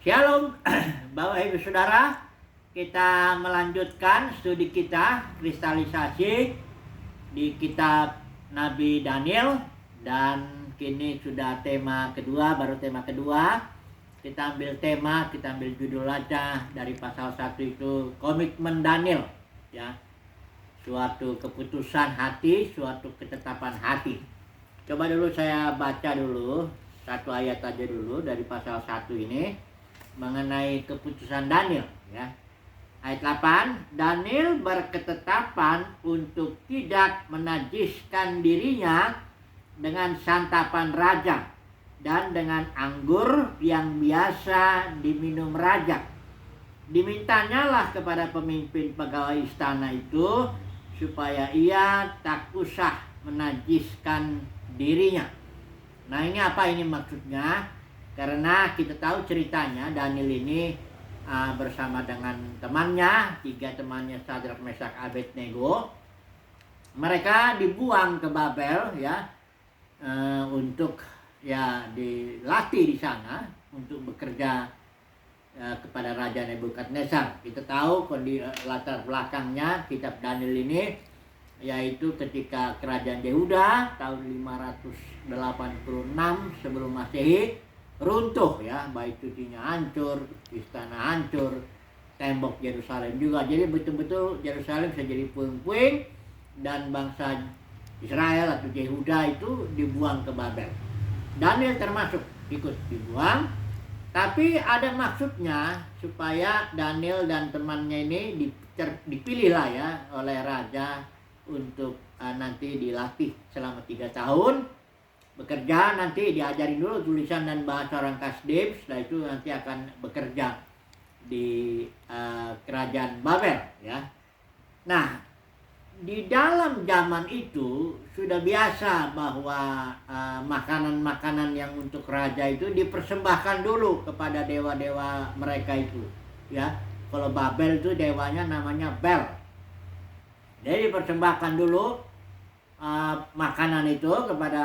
Shalom, Bapak Ibu Saudara, kita melanjutkan studi kita kristalisasi di kitab Nabi Daniel, dan kini sudah tema kedua, baru tema kedua. Kita ambil tema, kita ambil judul aja dari pasal 1 itu komitmen Daniel, ya. Suatu keputusan hati, suatu ketetapan hati. Coba dulu saya baca dulu satu ayat aja dulu dari pasal 1 ini mengenai keputusan Daniel, ya. Ayat 8, Daniel berketetapan untuk tidak menajiskan dirinya dengan santapan raja dan dengan anggur yang biasa diminum raja. Dimintanyalah kepada pemimpin pegawai istana itu supaya ia tak usah menajiskan dirinya. Nah, ini apa ini maksudnya? Karena kita tahu ceritanya Daniel ini bersama dengan temannya, 3 temannya Sadrak, Mesak, Abednego. Mereka dibuang ke Babel, ya, untuk ya dilatih di sana untuk bekerja kepada Raja Nebukadnezar. Kita tahu latar belakangnya kitab Daniel ini, yaitu ketika kerajaan Yehuda tahun 586 sebelum Masehi runtuh, ya, baik cucinya hancur, istana hancur, tembok Yerusalem juga. Jadi betul-betul Yerusalem bisa jadi puing-puing dan bangsa Israel atau Yehuda itu dibuang ke Babel. Daniel termasuk ikut dibuang, tapi ada maksudnya supaya Daniel dan temannya ini dipilih lah, ya, oleh raja untuk nanti dilatih selama 3 tahun. Bekerja, nanti diajarin dulu tulisan dan bahasa orang Kasdim, setelah itu nanti akan bekerja di kerajaan Babel, ya. Nah, di dalam zaman itu sudah biasa bahwa makanan-makanan yang untuk raja itu dipersembahkan dulu kepada dewa-dewa mereka itu, ya. Kalau Babel itu dewanya namanya Bel. Jadi dipersembahkan dulu makanan itu kepada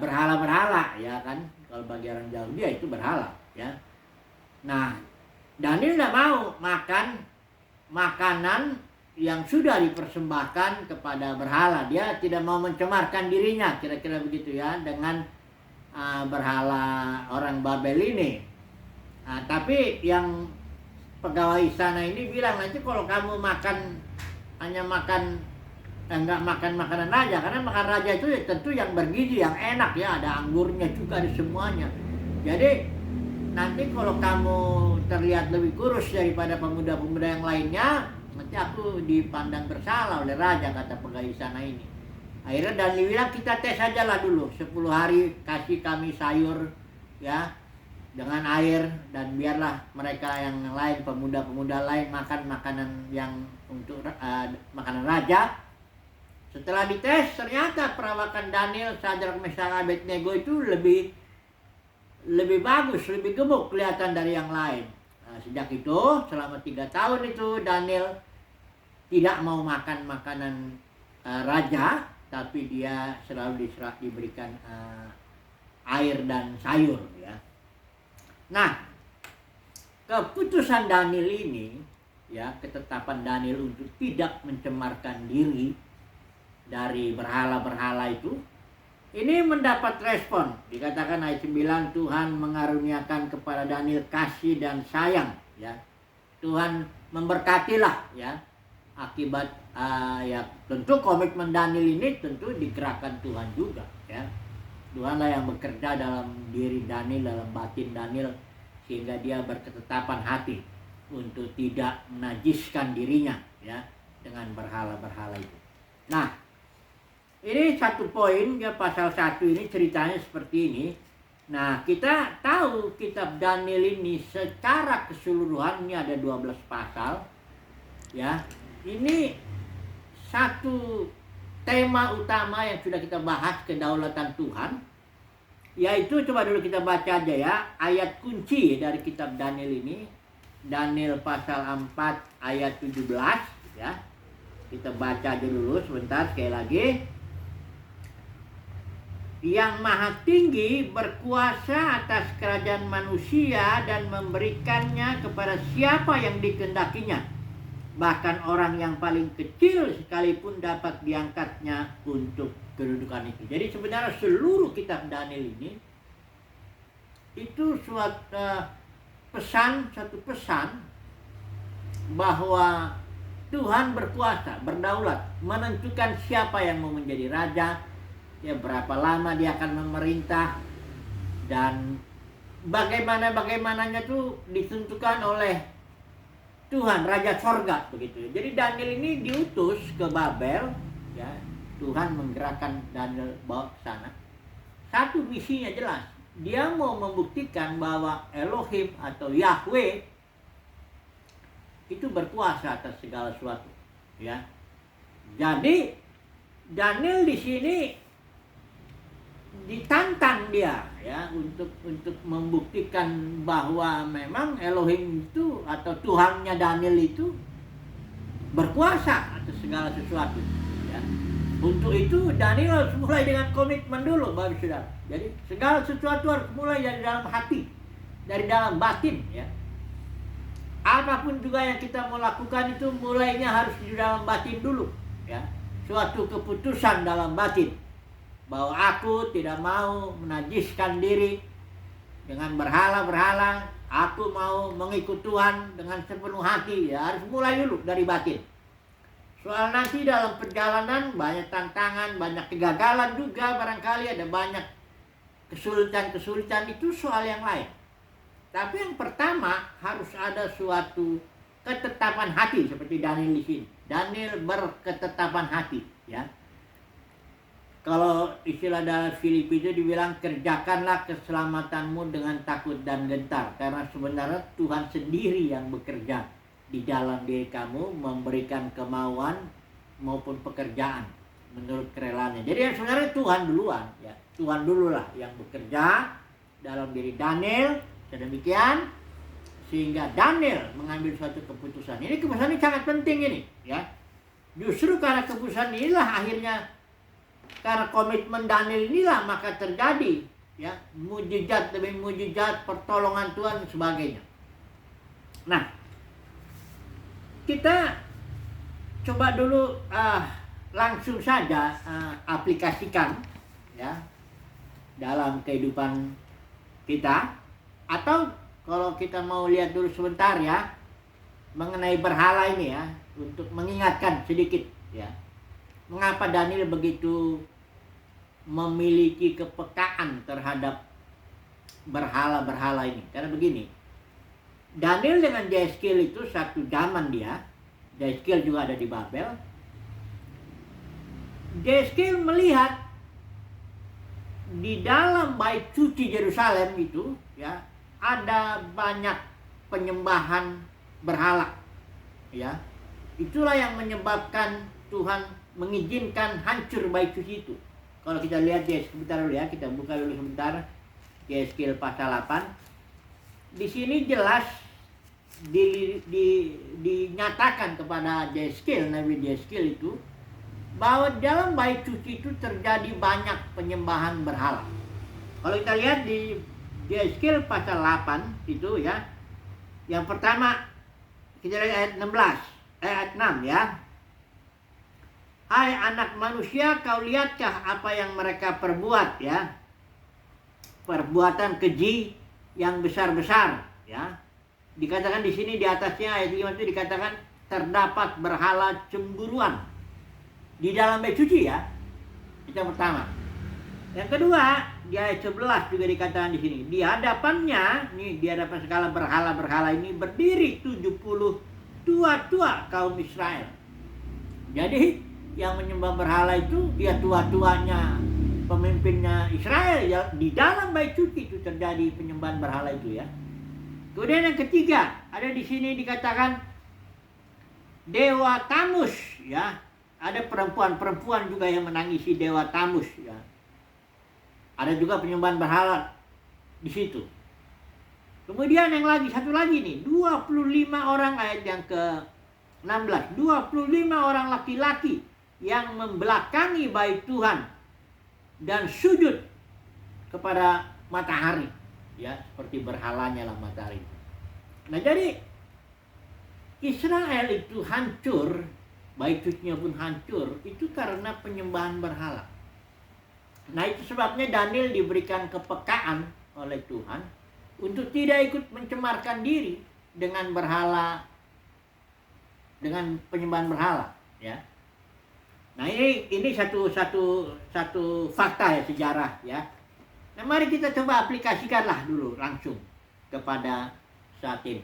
berhala-berhala, ya kan. Kalau bagi orang Yahudi ya itu berhala, ya. Nah, Daniel tidak mau makan makanan yang sudah dipersembahkan kepada berhala. Dia tidak mau mencemarkan dirinya, kira-kira begitu, ya, dengan berhala orang Babel ini. Tapi yang pegawai istana ini bilang, nanti kalau kamu hanya makan enggak makan makanan raja, karena makan raja itu ya tentu yang bergizi, yang enak, ya, ada anggurnya juga, ada semuanya. Jadi nanti kalau kamu terlihat lebih kurus daripada pemuda-pemuda yang lainnya, nanti aku dipandang bersalah oleh raja, kata pegawai istana ini. Akhirnya Daniel bilang, kita tes aja lah dulu 10 hari, kasih kami sayur, ya, dengan air, dan biarlah mereka yang lain, pemuda-pemuda lain, makan makanan yang untuk makanan raja. Setelah dites, ternyata perawakan Daniel, Sadrak, Mesak, Abednego itu lebih bagus, lebih gemuk kelihatan dari yang lain. Nah, sejak itu, selama 3 tahun itu Daniel tidak mau makan makanan raja, tapi dia selalu diberikan air dan sayur, ya. Nah, keputusan Daniel ini, ya, ketetapan Daniel untuk tidak mencemarkan diri dari berhala-berhala itu, ini mendapat respon. Dikatakan ayat 9, Tuhan mengaruniakan kepada Daniel kasih dan sayang, ya. Tuhan memberkatilah, ya, akibat ya tentu komitmen Daniel ini tentu digerakkan Tuhan juga, ya. Tuhanlah yang bekerja dalam diri Daniel, dalam batin Daniel, sehingga dia berketetapan hati untuk tidak menajiskan dirinya, ya, dengan berhala-berhala itu. Nah, ini satu poin, ya, pasal 1 ini ceritanya seperti ini. Nah, kita tahu kitab Daniel ini secara keseluruhan ini ada 12 pasal, ya. Ini satu tema utama yang sudah kita bahas, kedaulatan Tuhan, yaitu, coba dulu kita baca aja, ya, ayat kunci dari kitab Daniel ini. Daniel pasal 4 ayat 17, ya. Kita baca aja dulu sebentar sekali lagi. yang maha tinggi berkuasa atas kerajaan manusia dan memberikannya kepada siapa yang dikehendakinya. Bahkan orang yang paling kecil sekalipun dapat diangkatnya untuk kedudukan itu. Jadi sebenarnya seluruh kitab Daniel ini itu satu pesan bahwa Tuhan berkuasa, berdaulat, menentukan siapa yang mau menjadi raja, ya berapa lama dia akan memerintah, dan bagaimananya itu ditentukan oleh Tuhan, Raja Sorga begitu. Jadi Daniel ini diutus ke Babel, ya Tuhan menggerakkan Daniel bawa ke sana. Satu misinya jelas, dia mau membuktikan bahwa Elohim atau Yahweh itu berkuasa atas segala sesuatu, ya. Jadi Daniel di sini ditantang dia, ya, untuk membuktikan bahwa memang Elohim itu atau Tuhannya Daniel itu berkuasa atas segala sesuatu, ya. Untuk itu Daniel harus mulai dengan komitmen dulu, Bapak Saudara. Jadi segala sesuatu harus mulai dari dalam hati, dari dalam batin, ya. Apapun juga yang kita mau lakukan itu mulainya harus di dalam batin dulu, ya. Suatu keputusan dalam batin bahwa aku tidak mau menajiskan diri dengan berhala-berhala, aku mau mengikut Tuhan dengan sepenuh hati, ya harus mulai dulu dari batin. Soal nanti dalam perjalanan banyak tantangan, banyak kegagalan juga, barangkali ada banyak kesulitan-kesulitan, itu soal yang lain. Tapi yang pertama harus ada suatu ketetapan hati seperti Daniel di sini. Daniel berketetapan hati, ya. Kalau istilah dalam Filipi itu dibilang kerjakanlah keselamatanmu dengan takut dan gentar, karena sebenarnya Tuhan sendiri yang bekerja di dalam diri kamu, memberikan kemauan maupun pekerjaan menurut kerelaannya. Jadi yang sebenarnya Tuhan duluan, ya. Tuhan dululah yang bekerja dalam diri Daniel. Sedemikian sehingga Daniel mengambil suatu keputusan. Ini keputusan ini sangat penting ini, ya. Justru karena keputusan inilah akhirnya, karena komitmen Daniel inilah maka terjadi, ya, mujizat demi mujizat, pertolongan Tuhan dan sebagainya. Nah, kita coba dulu langsung saja aplikasikan, ya, dalam kehidupan kita. Atau kalau kita mau lihat dulu sebentar, ya, mengenai berhala ini, ya, untuk mengingatkan sedikit, ya, mengapa Daniel begitu memiliki kepekaan terhadap berhala-berhala ini. Karena begini, Daniel dengan Yeskiel itu satu zaman dia. Yeskiel juga ada di Babel. Yeskiel melihat di dalam bait suci Yerusalem itu, ya, ada banyak penyembahan berhala, ya. Itulah yang menyebabkan Tuhan mengizinkan hancur bait suci itu. Kalau kita lihat sebentar dulu, ya, kita buka dulu sebentar Yeskiel pasal 8. Di sini jelas dinyatakan kepada Yeskiel, Nabi Yeskiel itu, bahwa dalam bait suci itu terjadi banyak penyembahan berhala. Kalau kita lihat di Yeskiel pasal 8 itu, ya, yang pertama kita lihat ayat 6, ya. Hai anak manusia, kau lihatkah apa yang mereka perbuat, ya? Perbuatan keji yang besar-besar, ya. Dikatakan di sini di atasnya ayat 5 itu dikatakan terdapat berhala cemburuan di dalam bait suci, ya. Itu yang pertama. Yang kedua, di ayat 11 juga dikatakan di sini, di hadapannya, nih, di hadapan segala berhala-berhala ini berdiri 70 tua-tua kaum Israel. Jadi yang menyembah berhala itu ya tua-tuanya pemimpinnya Israel, ya. Di dalam bait suci itu terjadi penyembahan berhala itu, ya. Kemudian yang ketiga, ada di sini dikatakan Dewa Tamus, ya. Ada perempuan-perempuan juga yang menangisi Dewa Tamus, ya. Ada juga penyembahan berhala di situ. Kemudian yang satu lagi nih, 25 orang, ayat yang ke-16. 25 orang laki-laki yang membelakangi bait Tuhan dan sujud kepada matahari, ya, seperti berhalanya lah matahari. Nah, jadi Israel itu hancur, Bait Sucinya pun hancur, itu karena penyembahan berhala. Nah, itu sebabnya Daniel diberikan kepekaan oleh Tuhan untuk tidak ikut mencemarkan diri dengan berhala, dengan penyembahan berhala, ya. Nah, ini satu fakta ya, sejarah ya. Nah, mari kita coba aplikasikanlah dulu langsung kepada saat ini.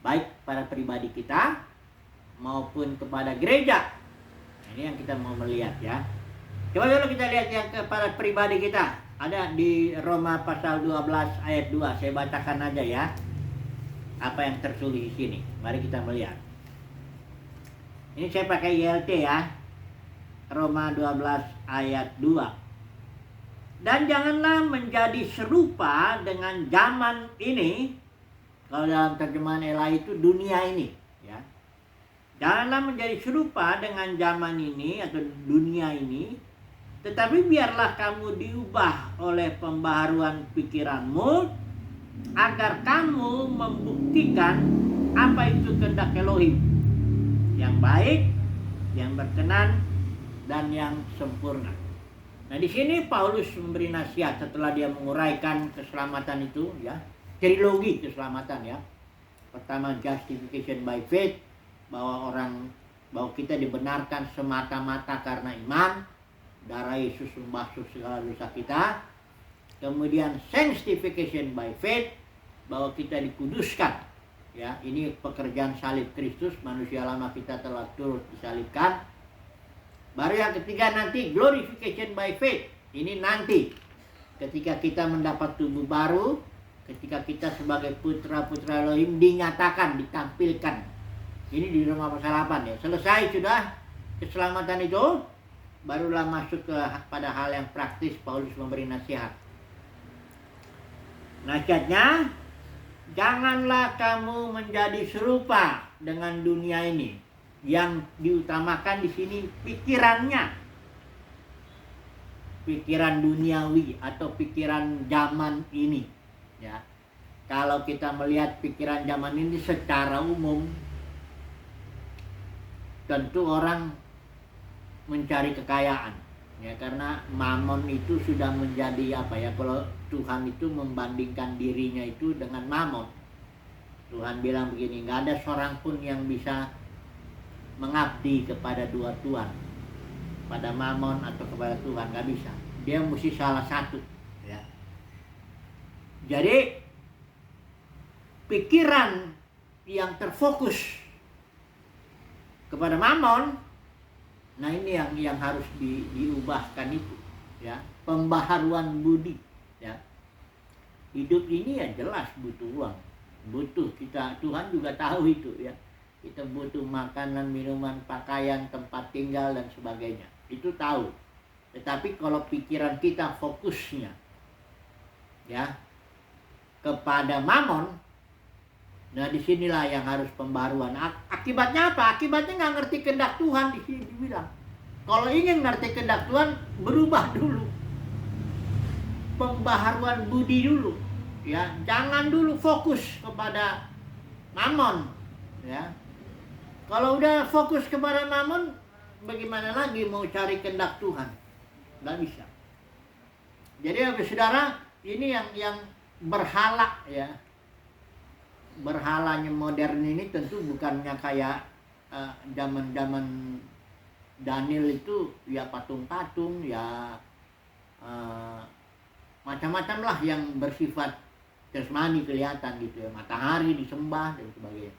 Baik pada pribadi kita maupun kepada gereja. Nah, ini yang kita mau melihat ya. Coba dulu kita lihat yang kepada pribadi kita. Ada di Roma pasal 12 ayat 2. Saya bacakan aja ya. Apa yang tertulis di sini. Mari kita melihat. Ini saya pakai ILT ya. Roma 12 ayat 2. Dan janganlah menjadi serupa dengan zaman ini. Kalau dalam terjemahan Ela itu dunia ini, ya. Janganlah menjadi serupa dengan zaman ini atau dunia ini, tetapi biarlah kamu diubah oleh pembaharuan pikiranmu agar kamu membuktikan apa itu kehendak Elohim yang baik, yang berkenan, dan yang sempurna. Nah, di sini Paulus memberi nasihat setelah dia menguraikan keselamatan itu, ya. Trilogi keselamatan ya. Pertama, justification by faith, bahwa kita dibenarkan semata-mata karena iman, darah Yesus membasuh segala dosa kita. Kemudian sanctification by faith, bahwa kita dikuduskan. Ya, ini pekerjaan salib Kristus, manusia lama kita telah turut disalibkan. Baru yang ketiga nanti glorification by faith. Ini nanti ketika kita mendapat tubuh baru, ketika kita sebagai putra-putra Elohim dinyatakan, ditampilkan. Ini di Roma pasal 8 ya. Selesai sudah keselamatan itu, barulah masuk pada hal yang praktis. Paulus memberi nasihat. Nasihatnya, janganlah kamu menjadi serupa dengan dunia ini. Yang diutamakan di sini pikirannya. Pikiran duniawi atau pikiran zaman ini. Ya, kalau kita melihat pikiran zaman ini secara umum, tentu orang mencari kekayaan, ya, karena mamon itu sudah menjadi apa ya? Kalau Tuhan itu membandingkan dirinya itu dengan mamon, Tuhan bilang begini, nggak ada seorang pun yang bisa mengabdi kepada dua tuan, pada mamon atau kepada Tuhan, nggak bisa. Dia mesti salah satu. Ya. Jadi pikiran yang terfokus kepada mamon, nah ini yang harus diubahkan itu, ya, pembaharuan budi, ya. Hidup ini ya jelas butuh uang, butuh kita, Tuhan juga tahu itu ya. Kita butuh makanan, minuman, pakaian, tempat tinggal dan sebagainya. Itu tahu. Tetapi kalau pikiran kita fokusnya ya kepada mamon, nah disinilah yang harus pembaruan. Akibatnya apa? Akibatnya nggak ngerti kehendak Tuhan. Di sini dibilang, kalau ingin ngerti kehendak Tuhan, berubah dulu, pembaharuan budi dulu, ya. Jangan dulu fokus kepada mamon, ya. Kalau udah fokus kepada mamon, bagaimana lagi mau cari kehendak Tuhan? Nggak bisa. Jadi saudara, ini yang berhala ya. Berhalanya modern ini tentu bukannya kayak zaman-zaman Daniel itu ya patung-patung ya, macam-macam lah yang bersifat jasmani kelihatan gitu ya, matahari disembah dan sebagainya.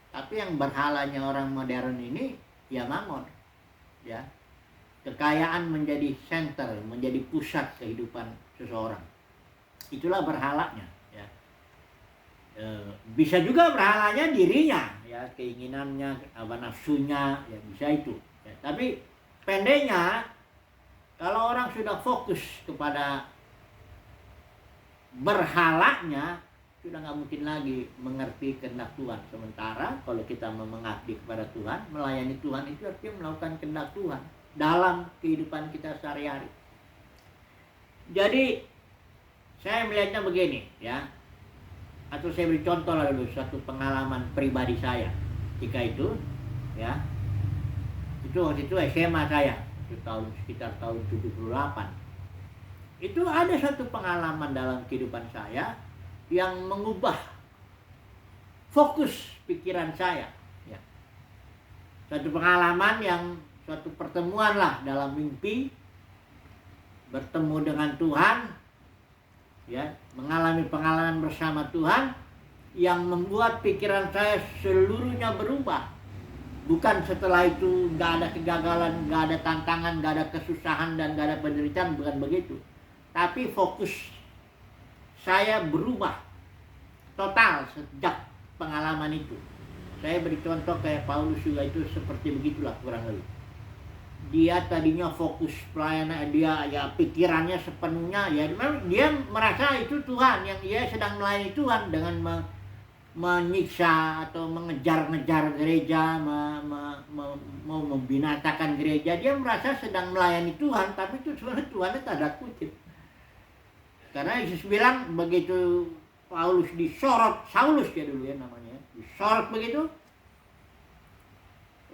Tapi yang berhalanya orang modern ini ya mamon, ya, kekayaan menjadi center, menjadi pusat kehidupan seseorang. Itulah berhalanya. Bisa juga berhalanya dirinya, ya, keinginannya, nafsunya, ya bisa itu. Ya, tapi pendeknya, kalau orang sudah fokus kepada berhalanya, sudah nggak mungkin lagi mengerti kehendak Tuhan. Sementara kalau kita mengabdi kepada Tuhan, melayani Tuhan itu artinya melakukan kehendak Tuhan dalam kehidupan kita sehari-hari. Jadi Saya melihatnya begini ya, atau saya beri contoh lah dulu suatu pengalaman pribadi saya. Ketika itu ya, itu waktu itu SMA saya, itu sekitar tahun 78. Itu ada satu pengalaman dalam kehidupan saya yang mengubah fokus pikiran saya ya. Suatu pengalaman yang suatu pertemuan lah dalam mimpi, bertemu dengan Tuhan ya, mengalami pengalaman bersama Tuhan yang membuat pikiran saya seluruhnya berubah. Bukan setelah itu nggak ada kegagalan, nggak ada tantangan, nggak ada kesusahan dan nggak ada penderitaan, bukan begitu. Tapi fokus saya berubah total sejak pengalaman itu. Saya beri contoh kayak Paulus juga itu seperti begitulah kurang lebih. Dia tadinya fokus pelayanan, dia ya pikirannya sepenuhnya ya, dia merasa itu Tuhan yang dia sedang melayani Tuhan dengan menyiksa atau mengejar-ngejar gereja, mau membinasakan gereja. Dia merasa sedang melayani Tuhan, tapi itu sebenarnya Tuhannya tanda kutip. Karena Yesus bilang begitu Paulus disorot, Saulus ya dulu ya namanya, disorot begitu,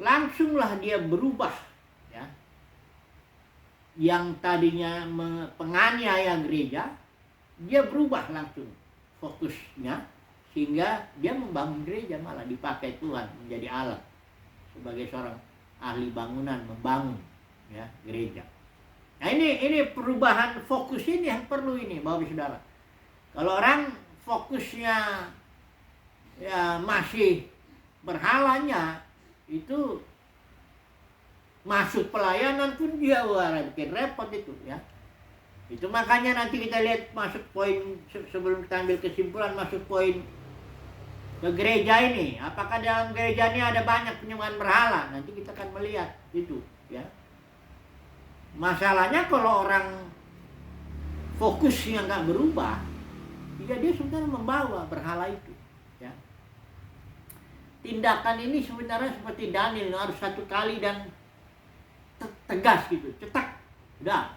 langsunglah dia berubah. Yang tadinya penganiaya gereja, dia berubah langsung fokusnya, sehingga dia membangun gereja, malah dipakai Tuhan menjadi alat sebagai seorang ahli bangunan, membangun ya gereja. Nah ini perubahan fokus ini yang perlu ini Bapak Saudara. Kalau orang fokusnya ya masih berhalanya, itu masuk pelayanan pun dia bikin repot itu ya. Itu makanya nanti kita lihat masuk poin, sebelum kita ambil kesimpulan masuk poin ke gereja ini. Apakah dalam gereja ini ada banyak penyembahan berhala? Nanti kita akan melihat itu ya. Masalahnya kalau orang fokusnya nggak berubah, ya dia sebenarnya membawa berhala itu ya. Tindakan ini sebenarnya seperti Daniel, harus satu kali dan tegas gitu, cetak, udah.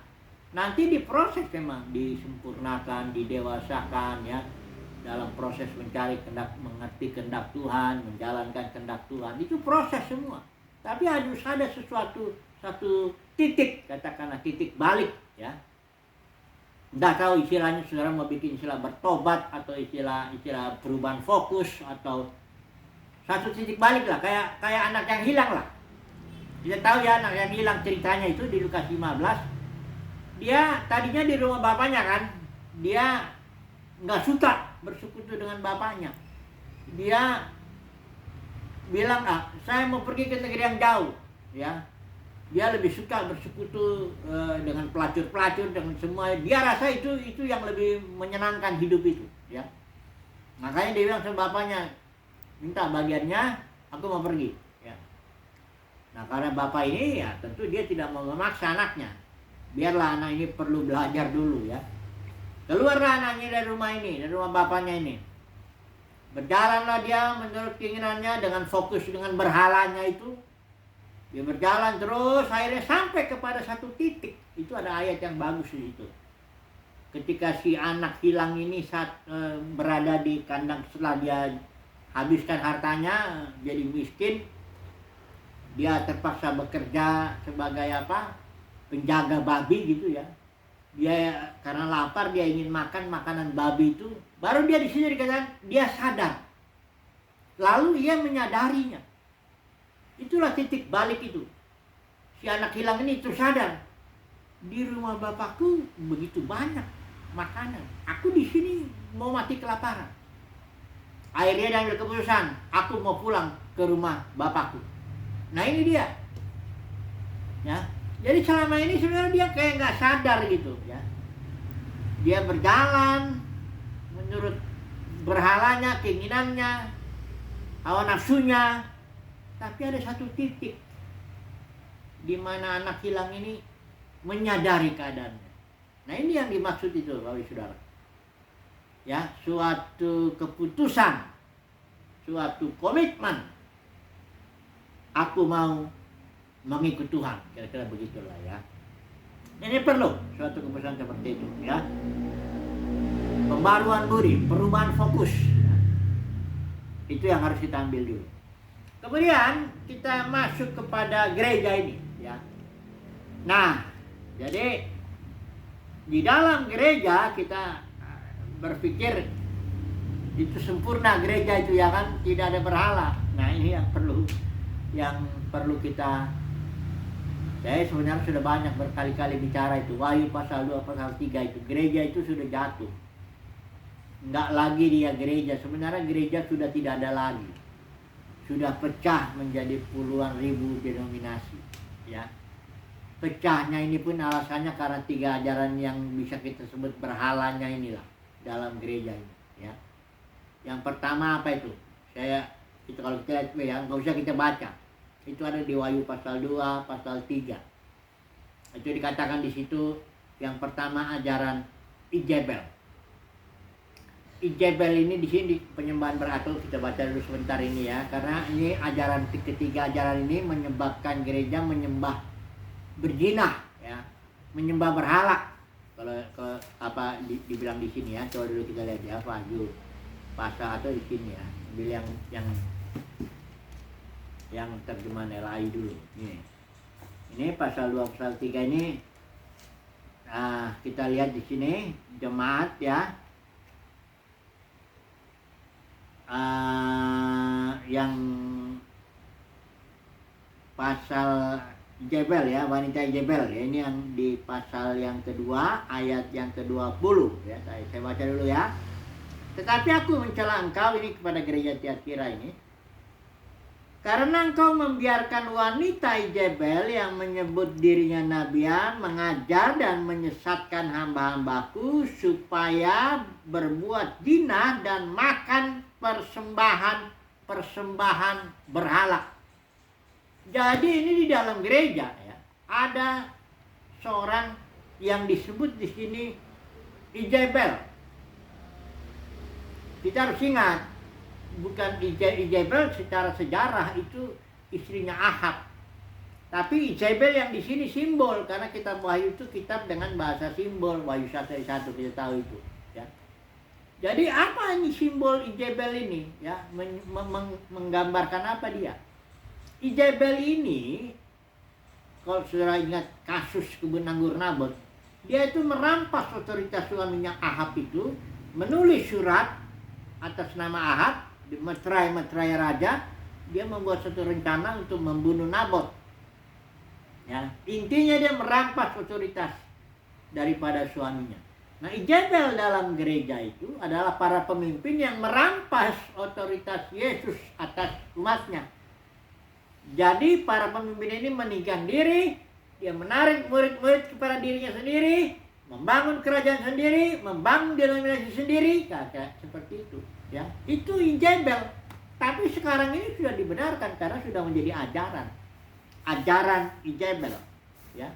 Nanti diproses memang, disempurnakan, didewasakan ya, dalam proses mencari kehendak, mengerti kehendak Tuhan, menjalankan kehendak Tuhan, itu proses semua. Tapi harus ada satu titik, katakanlah titik balik ya. Nggak tahu istilahnya saudara mau bikin istilah bertobat atau istilah perubahan fokus atau satu titik balik lah, kayak anak yang hilang lah. Kita tahu ya anak yang hilang ceritanya itu di Lukas 15. Dia tadinya di rumah bapaknya kan. Dia nggak suka bersekutu dengan bapaknya. Dia bilang, saya mau pergi ke negeri yang jauh. Ya, dia lebih suka bersekutu dengan pelacur-pelacur, dengan semua. Dia rasa itu yang lebih menyenangkan hidup itu. Ya, makanya dia bilang sama bapaknya, minta bagiannya, aku mau pergi. Nah karena bapak ini ya tentu dia tidak mau memaksa anaknya. Biarlah anak ini perlu belajar dulu ya. Keluarlah anaknya dari rumah ini, dari rumah bapaknya ini. Berjalanlah dia menurut keinginannya dengan fokus dengan berhalanya itu. Dia berjalan terus akhirnya sampai kepada satu titik. Itu ada ayat yang bagus di situ. Ketika si anak hilang ini saat berada di kandang, setelah dia habiskan hartanya jadi miskin, dia terpaksa bekerja sebagai penjaga babi gitu ya. Dia karena lapar, dia ingin makan makanan babi itu. Baru dia di sini dikatakan dia sadar. Lalu ia menyadarinya. Itulah titik balik itu. Si anak hilang ini tersadar. Di rumah bapakku begitu banyak makanan. Aku di sini mau mati kelaparan. Akhirnya dia ambil keputusan, aku mau pulang ke rumah bapakku. Nah ini dia, ya. Jadi selama ini sebenarnya dia kayak nggak sadar gitu, ya. Dia berjalan menurut berhalanya, keinginannya, hawa nafsunya, tapi ada satu titik di mana anak hilang ini menyadari keadaannya. Nah ini yang dimaksud itu, Bapak Saudara. Ya, suatu keputusan, suatu komitmen. Aku mau mengikut Tuhan, kira-kira begitulah ya. Ini perlu suatu keputusan seperti itu ya. pembaruan budi, perubahan fokus. Itu yang harus kita ambil dulu. Kemudian kita masuk kepada gereja ini, ya. Nah, jadi di dalam gereja kita berpikir itu sempurna gereja itu, ya kan, tidak ada berhala. Nah, ini yang perlu kita. Saya sebenarnya sudah banyak berkali-kali bicara itu. Wahyu pasal 2 pasal 3 itu, gereja itu sudah jatuh. Enggak lagi dia gereja. Sebenarnya gereja sudah tidak ada lagi. Sudah pecah menjadi puluhan ribu denominasi, ya. Pecahnya ini pun alasannya karena 3 ajaran yang bisa kita sebut berhalanya inilah dalam gereja ini, ya. Yang pertama apa itu? Itu kalau kita lihat, ya, nggak usah kita baca. Itu ada di Wahyu pasal 2, pasal 3. Itu dikatakan di situ yang pertama ajaran Ijebel. Ijebel ini di sini penyembahan beratul, kita baca dulu sebentar ini, ya, karena ini ketiga ajaran ini menyebabkan gereja menyembah berjinah, ya, menyembah berhala. Kalau apa dibilang di sini, ya, coba dulu kita lihat, ya, Wahyu pasal atau di sini, ya, ambil yang terjemahan LAI dulu. Ini pasal 2 pasal 3 ini. Nah, kita lihat di sini jemaat, ya. Yang pasal Jebel, ya, wanita Jebel, ya, ini yang di pasal yang kedua ayat yang ke-20, ya. Saya baca dulu, ya. Tetapi aku mencela engkau, ini kepada gereja Tiatira ini, karena engkau membiarkan wanita Jebel yang menyebut dirinya nabian mengajar dan menyesatkan hamba-hambaku supaya berbuat zina dan makan persembahan berhala. Jadi ini di dalam gereja, ya, ada seorang yang disebut di sini Ijebel. Kita harus ingat, bukan Ijebel secara sejarah itu istrinya Ahab. Tapi Ijebel yang di sini simbol, karena kitab Wahyu itu kitab dengan bahasa simbol. Wahyu 1:1 kita tahu itu, ya. Jadi apa ini simbol Ijebel ini, ya? Menggambarkan apa dia? Ijebel ini, kalau saudara ingat kasus kebun anggur Nabot, dia itu merampas otoritas suaminya Ahab itu, menulis surat atas nama Ahab, meterai raja. Dia membuat satu rencana untuk membunuh Nabot, ya. Intinya dia merampas otoritas daripada suaminya. Nah, Ijebel dalam gereja itu adalah para pemimpin yang merampas otoritas Yesus atas umatnya. Jadi para pemimpin ini meninggikan diri, dia menarik murid-murid kepada dirinya sendiri, membangun kerajaan sendiri, membangun denominasi sendiri, kayak seperti itu, ya. Itu Ijebel. Tapi sekarang ini sudah dibenarkan karena sudah menjadi ajaran Ijebel, ya.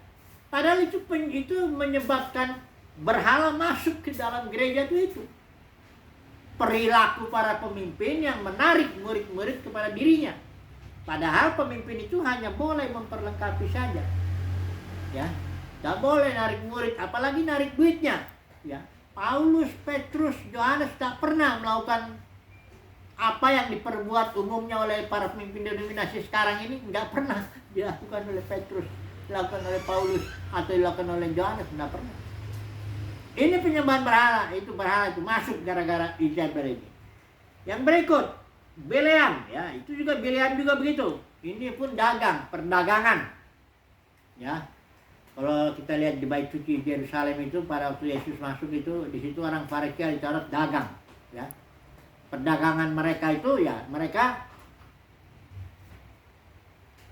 Padahal itu menyebabkan berhala masuk ke dalam gereja itu. Perilaku para pemimpin yang menarik murid-murid kepada dirinya. Padahal pemimpin itu hanya boleh memperlengkapi saja, ya. Tidak boleh narik murid, apalagi narik duitnya, ya. Paulus, Petrus, Yohanes tak pernah melakukan apa yang diperbuat umumnya oleh para pemimpin denominasi sekarang ini. Tidak pernah dilakukan oleh Petrus, dilakukan oleh Paulus, atau dilakukan oleh Yohanes. Tidak pernah. Ini penyembahan berhala itu masuk gara-gara Ijebel ini. Yang berikut, Bileam, ya, itu juga Bileam juga begitu. Ini pun perdagangan, ya. Kalau kita lihat di Bait Suci Yerusalem itu pada waktu Yesus masuk itu, di situ orang Farisi dicatat dagang, ya. Perdagangan mereka itu, ya, mereka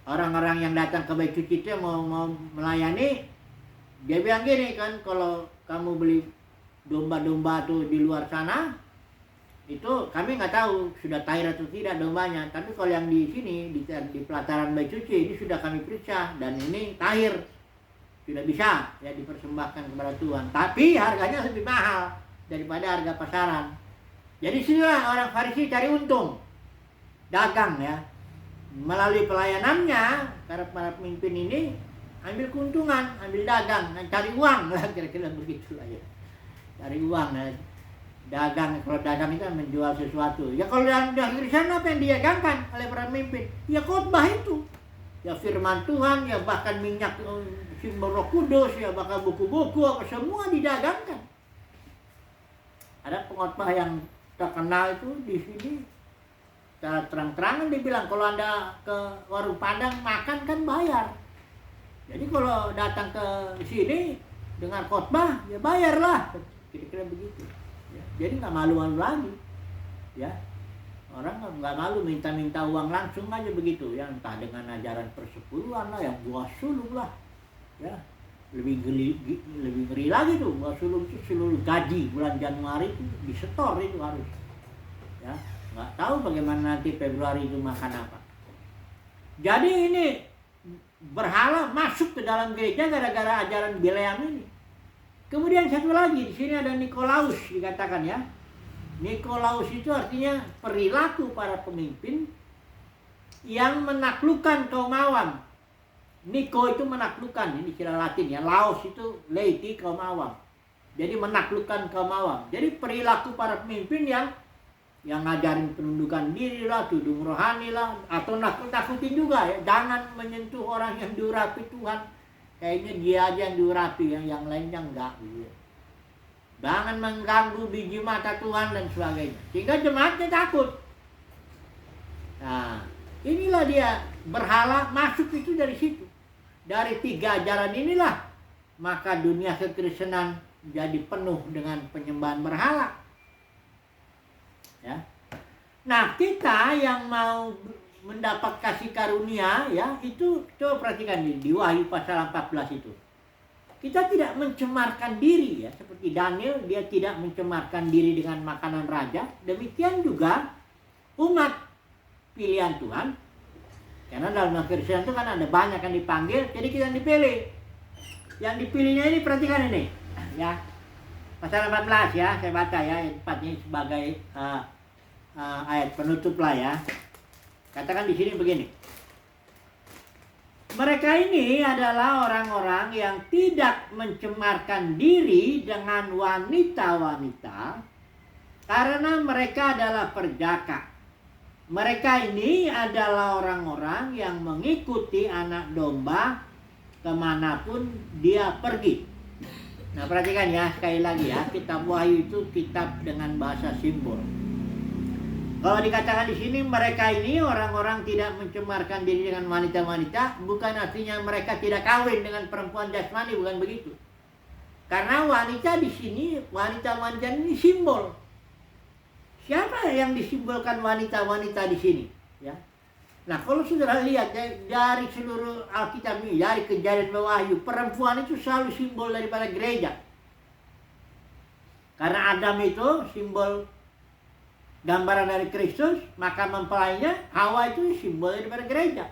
orang-orang yang datang ke Bait Suci itu mau melayani, dia bilang gini kan, kalau kamu beli domba-domba tuh di luar sana, itu kami nggak tahu sudah tahir atau tidak dombanya. Tapi kalau yang di sini di pelataran Bait Suci ini sudah kami periksa dan ini tahir, sudah bisa, ya, dipersembahkan kepada Tuhan. Tapi harganya lebih mahal daripada harga pasaran. Jadi sinilah orang Farisi cari untung, dagang, ya, melalui pelayanannya. Karena para pemimpin ini ambil keuntungan, ambil dagang, dan cari uang lah, kira-kira begitulah, ya. Cari uang, ya. Dagang, kalau dagang itu kan menjual sesuatu. Ya kalau dalam Kristen apa yang didagangkan oleh para pemimpin? Ya khotbah itu. Ya firman Tuhan, ya bahkan minyak simbol Roh Kudus, ya bahkan buku-buku apa semua didagangkan. Ada pengkhotbah yang terkenal itu di sini terang-terangan dibilang kalau Anda ke warung Padang makan kan bayar. Jadi kalau datang ke sini dengan khotbah ya bayarlah. Kira-kira begitu. Ya, jadi nggak malu-malu lagi. Ya. Orang nggak malu minta-minta uang langsung aja begitu ya, entah dengan ajaran persepuluhan lah, yang buah sulung lah, ya lebih ngeri lagi tuh. Buah sulung itu seluruh gaji bulan Januari itu disetor itu harus, ya nggak tahu bagaimana nanti Februari itu makan apa. Jadi ini berhala masuk ke dalam gereja gara-gara ajaran Bileam ini. Kemudian satu lagi di sini ada Nikolaus dikatakan ya. Nikolaus itu artinya perilaku para pemimpin yang menaklukkan kaum awam. Niko itu menaklukkan, ini istilah Latin ya. Laos itu laity, kaum awam. Jadi menaklukkan kaum awam. Jadi perilaku para pemimpin yang ngajarin penundukan diri lah, tudung rohani lah, atau nakut-nakutin juga ya. Jangan menyentuh orang yang diurapi Tuhan. Kayaknya dia aja yang diurapi, yang lainnya enggak gitu. Jangan mengganggu biji mata Tuhan dan sebagainya. Sehingga jemaatnya takut. Nah, inilah dia berhala masuk itu dari situ. Dari 3 ajaran inilah maka dunia kekristenan jadi penuh dengan penyembahan berhala. Ya. Nah, kita yang mau mendapat kasih karunia ya, itu coba perhatikan di Wahyu pasal 14 itu. Kita tidak mencemarkan diri ya, seperti Daniel dia tidak mencemarkan diri dengan makanan raja. Demikian juga umat pilihan Tuhan. Karena dalam Kristen itu kan ada banyak yang dipanggil, jadi kita yang dipilih. Yang dipilihnya ini perhatikan ini ya. Pasal 14 ya, saya baca ya, tempatnya sebagai ayat penutup lah ya. Katakan di sini begini. Mereka ini adalah orang-orang yang tidak mencemarkan diri dengan wanita-wanita karena mereka adalah perjaka. Mereka ini adalah orang-orang yang mengikuti anak domba kemanapun dia pergi. Nah perhatikan ya, sekali lagi ya, kitab Wahyu itu kitab dengan bahasa simbol. Kalau dikatakan di sini mereka ini orang-orang tidak mencemarkan diri dengan wanita-wanita, bukan artinya mereka tidak kawin dengan perempuan jasmani, bukan begitu. Karena wanita di sini, wanita-wanita ini simbol. Siapa yang disimbolkan wanita-wanita di sini? Ya. Nah, kalau saudara lihat dari seluruh Alkitab ini, dari Kejadian Wahyu, perempuan itu selalu simbol daripada gereja. Karena Adam itu simbol gambaran dari Kristus, maka mempelainya Hawa itu simbol daripada gereja.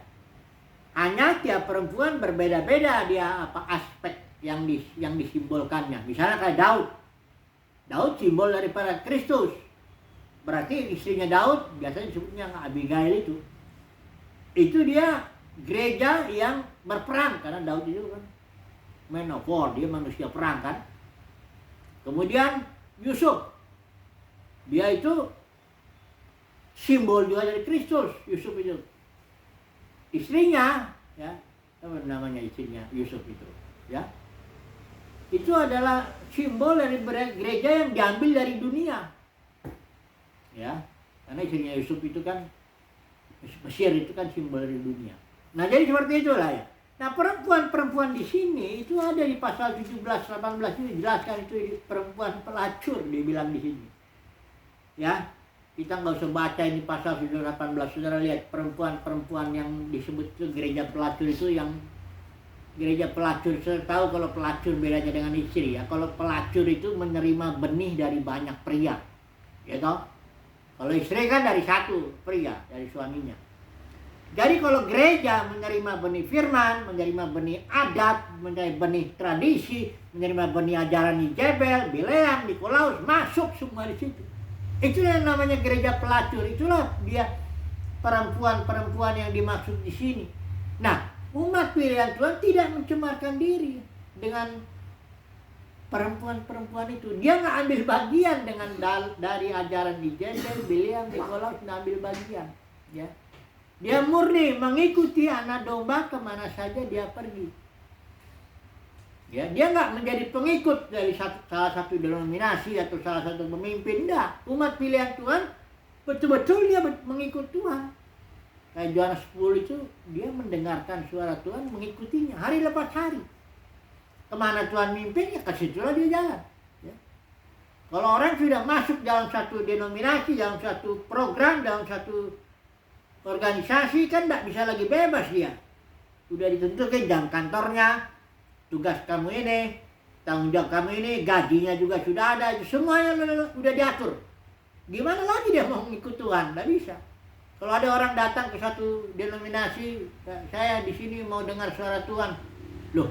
Hanya tiap perempuan berbeda-beda dia apa aspek yang disimbolkannya. Misalnya kayak Daud. Daud simbol daripada Kristus. Berarti istrinya Daud biasanya disebutnya Abigail itu. Itu dia gereja yang berperang karena Daud itu kan man of war, dia manusia perang kan. Kemudian Yusuf. Dia itu simbol juga dari Kristus, Yusuf itu. Istrinya, ya, apa namanya istrinya Yusuf itu, ya. Itu adalah simbol dari gereja yang diambil dari dunia. Ya, karena istrinya Yusuf itu kan Mesir itu kan simbol dari dunia. Nah, jadi seperti itulah ya. Nah, perempuan-perempuan di sini itu ada di pasal 17 18 ini dijelaskan itu perempuan pelacur dibilang di sini. Ya. Kita nggak usah baca ini pasal 18. Saudara lihat perempuan-perempuan yang disebut itu gereja pelacur itu yang gereja pelacur. Saudara tahu kalau pelacur bedanya dengan istri ya. Kalau pelacur itu menerima benih dari banyak pria. Ya toh? Kalau istri kan dari satu pria, dari suaminya. Jadi kalau gereja menerima benih firman, menerima benih adat, menerima benih tradisi, menerima benih ajaran Jezebel, Bileam, Nikolaus, masuk semua di situ. Itulah yang namanya gereja pelacur. Itulah dia perempuan-perempuan yang dimaksud di sini. Nah, umat pilihan Tuhan tidak mencemarkan diri dengan perempuan-perempuan itu. Dia nggak ambil bagian dengan dari ajaran di Jezebel, Biliam, Nikolaus, nggak ambil bagian. Ya. Dia murni mengikuti anak domba kemana saja dia pergi. Ya, dia nggak menjadi pengikut dari salah satu denominasi atau salah satu pemimpin. Enggak. Umat pilihan Tuhan betul-betul dia mengikut Tuhan. Kayak Yohanes 10 itu, dia mendengarkan suara Tuhan, mengikutinya hari lepas hari. Kemana Tuhan mimpin, ya ke situlah dia jalan. Ya. Kalau orang sudah masuk dalam satu denominasi, dalam satu program, dalam satu organisasi, kan tidak bisa lagi bebas dia. Sudah ditentukan jam kantornya, tugas kamu ini, tanggung jawab kamu ini, gajinya juga sudah ada, semuanya sudah diatur. Gimana lagi dia mau mengikut Tuhan? Tidak bisa. Kalau ada orang datang ke satu denominasi, saya di sini mau dengar suara Tuhan. Loh,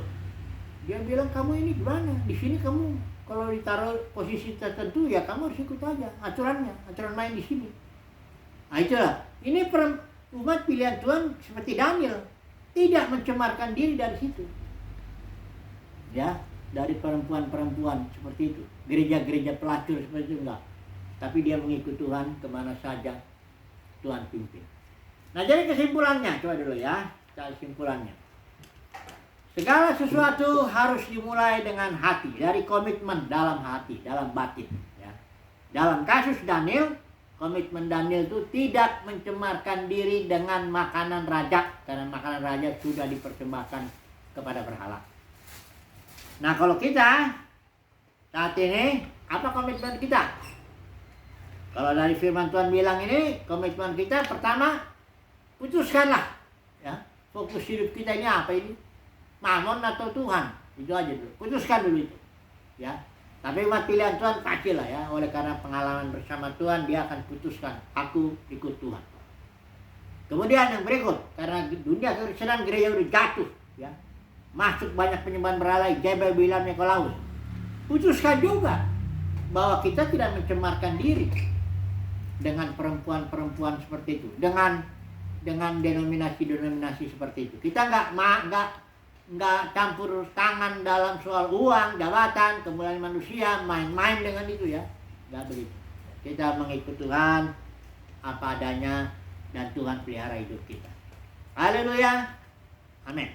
dia bilang kamu ini gimana? Di sini kamu kalau ditaruh posisi tertentu ya kamu harus ikut aja aturannya, aturan main di sini. Nah itulah. Ini umat pilihan Tuhan seperti Daniel, tidak mencemarkan diri dari situ. Ya, dari perempuan-perempuan seperti itu, gereja-gereja pelacur seperti itu enggak. Tapi dia mengikut Tuhan kemana saja Tuhan pimpin. Nah jadi kesimpulannya, coba dulu ya, kesimpulannya. Segala sesuatu harus dimulai dengan hati, dari komitmen dalam hati, dalam batin. Ya. Dalam kasus Daniel, komitmen Daniel itu tidak mencemarkan diri dengan makanan raja, karena makanan raja sudah dipersembahkan kepada berhala. Nah kalau kita saat ini, apa komitmen kita? Kalau dari firman Tuhan bilang ini, komitmen kita pertama, putuskanlah. Ya, fokus hidup kita ini apa ini? Mamon atau Tuhan? Itu aja dulu. Putuskan dulu itu. Ya. Tapi umat pilihan Tuhan pastilah ya. Oleh karena pengalaman bersama Tuhan, dia akan putuskan, aku ikut Tuhan. Kemudian yang berikut, karena dunia Kristen gereja udah jatuh. Ya. Masuk banyak penyembahan berhala, Jezebel, Biliam, Nikolaus. Putuskan juga bahwa kita tidak mencemarkan diri dengan perempuan-perempuan seperti itu, dengan denominasi-denominasi seperti itu. Kita nggak campur tangan dalam soal uang, jabatan, kemuliaan manusia, main-main dengan itu ya, nggak begitu. Kita mengikut Tuhan apa adanya dan Tuhan pelihara hidup kita. Haleluya, amin.